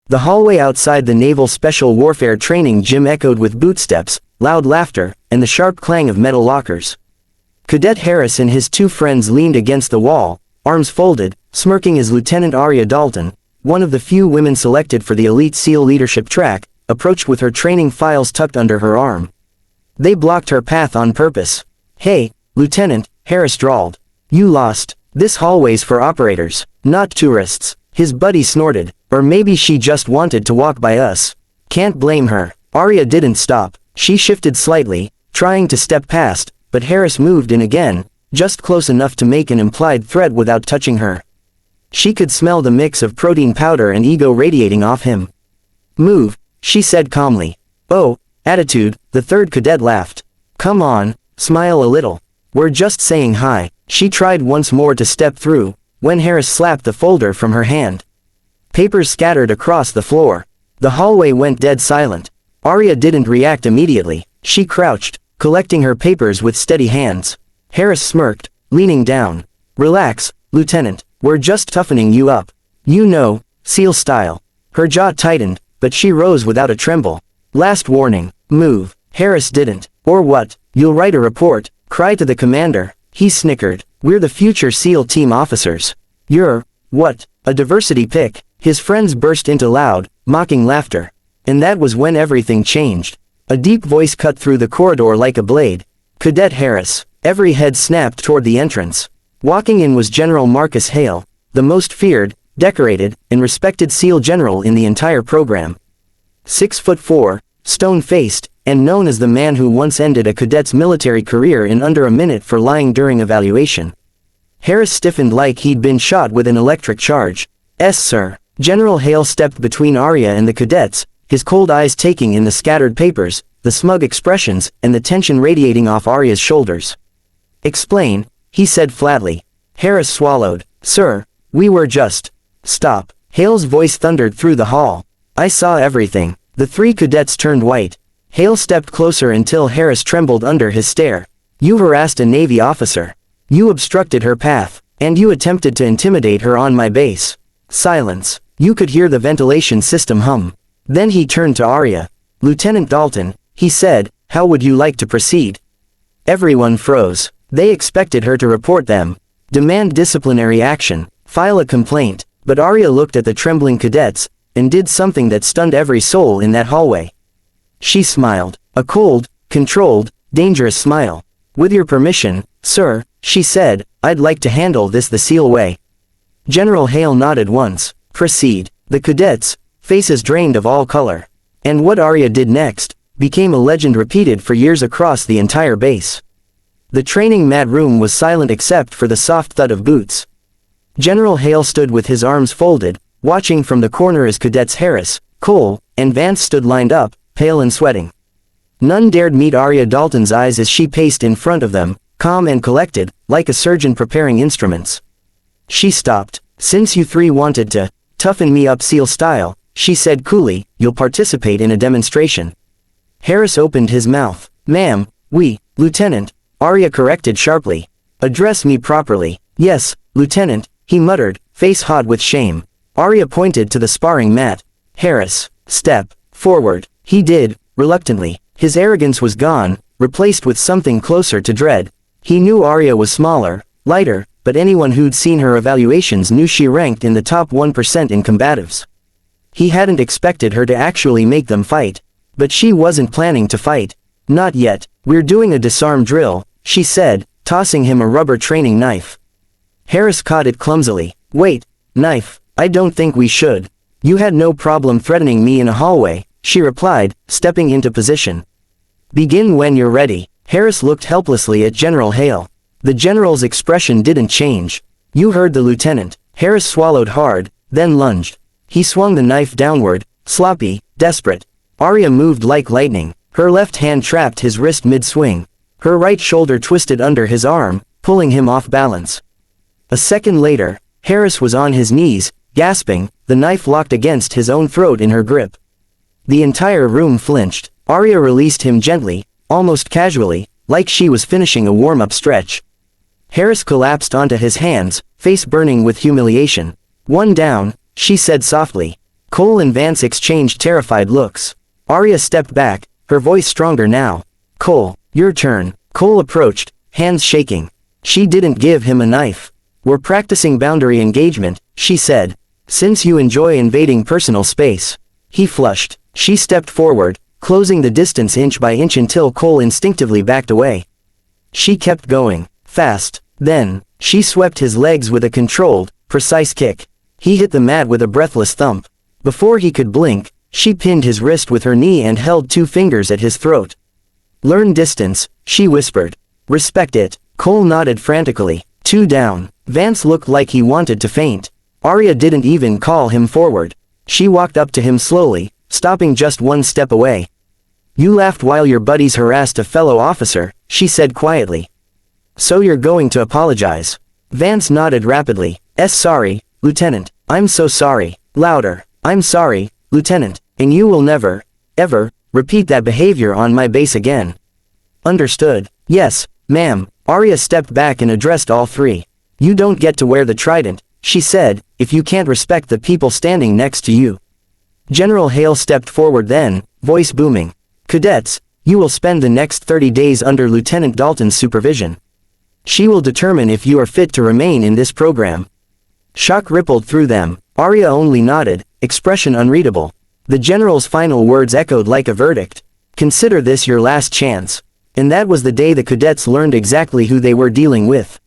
The hallway outside the Naval Special Warfare Training Gym echoed with bootsteps, loud laughter, and the sharp clang of metal lockers. Cadet Harris and his two friends leaned against the wall, arms folded, smirking as Lieutenant Aria Dalton, one of the few women selected for the elite SEAL leadership track, approached with her training files tucked under her arm. They blocked her path on purpose. "Hey, Lieutenant," Harris drawled. "You lost. This hallway's for operators, not tourists." His buddy snorted. "Or maybe she just wanted to walk by us." "Can't blame her." Aria didn't stop. She shifted slightly, trying to step past, but Harris moved in again, just close enough to make an implied threat without touching her. She could smell the mix of protein powder and ego radiating off him. "Move," she said calmly. "Oh, attitude," the third cadet laughed. "Come on, smile a little. We're just saying hi." She tried once more to step through, when Harris slapped the folder from her hand. Papers scattered across the floor. The hallway went dead silent. Aria didn't react immediately. She crouched, collecting her papers with steady hands. Harris smirked, leaning down. "Relax, Lieutenant. We're just toughening you up. You know, SEAL style." Her jaw tightened, but she rose without a tremble. "Last warning, move." Harris didn't. "Or what? You'll write a report, cry to the commander." He snickered. "We're the future SEAL team officers. You're, what, a diversity pick?" His friends burst into loud, mocking laughter. And that was when everything changed. A deep voice cut through the corridor like a blade. "Cadet Harris." Every head snapped toward the entrance. Walking in was General Marcus Hale, the most feared, decorated, and respected SEAL general in the entire program. 6'4", stone-faced, and known as the man who once ended a cadet's military career in under a minute for lying during evaluation. Harris stiffened like he'd been shot with an electric charge. "Yes, sir." General Hale stepped between Aria and the cadets, his cold eyes taking in the scattered papers, the smug expressions, and the tension radiating off Aria's shoulders. "Explain," he said flatly. Harris swallowed. "Sir, we were just—" "Stop." Hale's voice thundered through the hall. "I saw everything." The three cadets turned white. Hale stepped closer until Harris trembled under his stare. "You harassed a Navy officer. You obstructed her path. And you attempted to intimidate her on my base." Silence. You could hear the ventilation system hum. Then he turned to Aria. "Lieutenant Dalton," he said, "how would you like to proceed?" Everyone froze. They expected her to report them. Demand disciplinary action. File a complaint. But Aria looked at the trembling cadets, and did something that stunned every soul in that hallway. She smiled. A cold, controlled, dangerous smile. "With your permission, sir," she said, "I'd like to handle this the SEAL way." General Hale nodded once. "Proceed." The cadets, faces drained of all color. And what Aria did next, became a legend repeated for years across the entire base. The training mat room was silent except for the soft thud of boots. General Hale stood with his arms folded, watching from the corner as cadets Harris, Cole, and Vance stood lined up, pale and sweating. None dared meet Aria Dalton's eyes as she paced in front of them, calm and collected, like a surgeon preparing instruments. She stopped. "Since you three wanted to toughen me up SEAL style," she said coolly, "you'll participate in a demonstration." Harris opened his mouth. "Ma'am, Lieutenant," Aria corrected sharply. "Address me properly." "Yes, Lieutenant," he muttered, face hot with shame. Aria pointed to the sparring mat. "Harris, step forward." He did, reluctantly. His arrogance was gone, replaced with something closer to dread. He knew Aria was smaller, lighter, but anyone who'd seen her evaluations knew she ranked in the top 1% in combatives. He hadn't expected her to actually make them fight. But she wasn't planning to fight. "Not yet. We're doing a disarm drill," she said, tossing him a rubber training knife. Harris caught it clumsily. "Wait, knife, I don't think we should." "You had no problem threatening me in a hallway," she replied, stepping into position. "Begin when you're ready." Harris looked helplessly at General Hale. The general's expression didn't change. "You heard the lieutenant." Harris swallowed hard, then lunged. He swung the knife downward, sloppy, desperate. Aria moved like lightning. Her left hand trapped his wrist mid-swing. Her right shoulder twisted under his arm, pulling him off balance. A second later, Harris was on his knees, gasping, the knife locked against his own throat in her grip. The entire room flinched. Aria released him gently, almost casually, like she was finishing a warm-up stretch. Harris collapsed onto his hands, face burning with humiliation. "One down," she said softly. Cole and Vance exchanged terrified looks. Aria stepped back, her voice stronger now. Cole, your turn. Cole approached, hands shaking. She didn't give him a knife. We're practicing boundary engagement, she said. Since you enjoy invading personal space. He flushed. She stepped forward, closing the distance inch by inch until Cole instinctively backed away. She kept going, fast. Then, she swept his legs with a controlled, precise kick. He hit the mat with a breathless thump. Before he could blink, she pinned his wrist with her knee and held 2 fingers at his throat. Learn distance, she whispered. Respect it. Cole nodded frantically. 2 down. Vance looked like he wanted to faint. Aria didn't even call him forward. She walked up to him slowly, stopping just 1 step away. You laughed while your buddies harassed a fellow officer, she said quietly. So you're going to apologize? Vance nodded rapidly. Sorry, Lieutenant. I'm so sorry. Louder. I'm sorry, Lieutenant, and you will never, ever, repeat that behavior on my base again. Understood. Yes, ma'am. Aria stepped back and addressed all 3. You don't get to wear the trident, she said, if you can't respect the people standing next to you. General Hale stepped forward then, voice booming. Cadets, you will spend the next 30 days under Lieutenant Dalton's supervision. She will determine if you are fit to remain in this program. Shock rippled through them. Aria only nodded, expression unreadable. The general's final words echoed like a verdict. Consider this your last chance. And that was the day the cadets learned exactly who they were dealing with.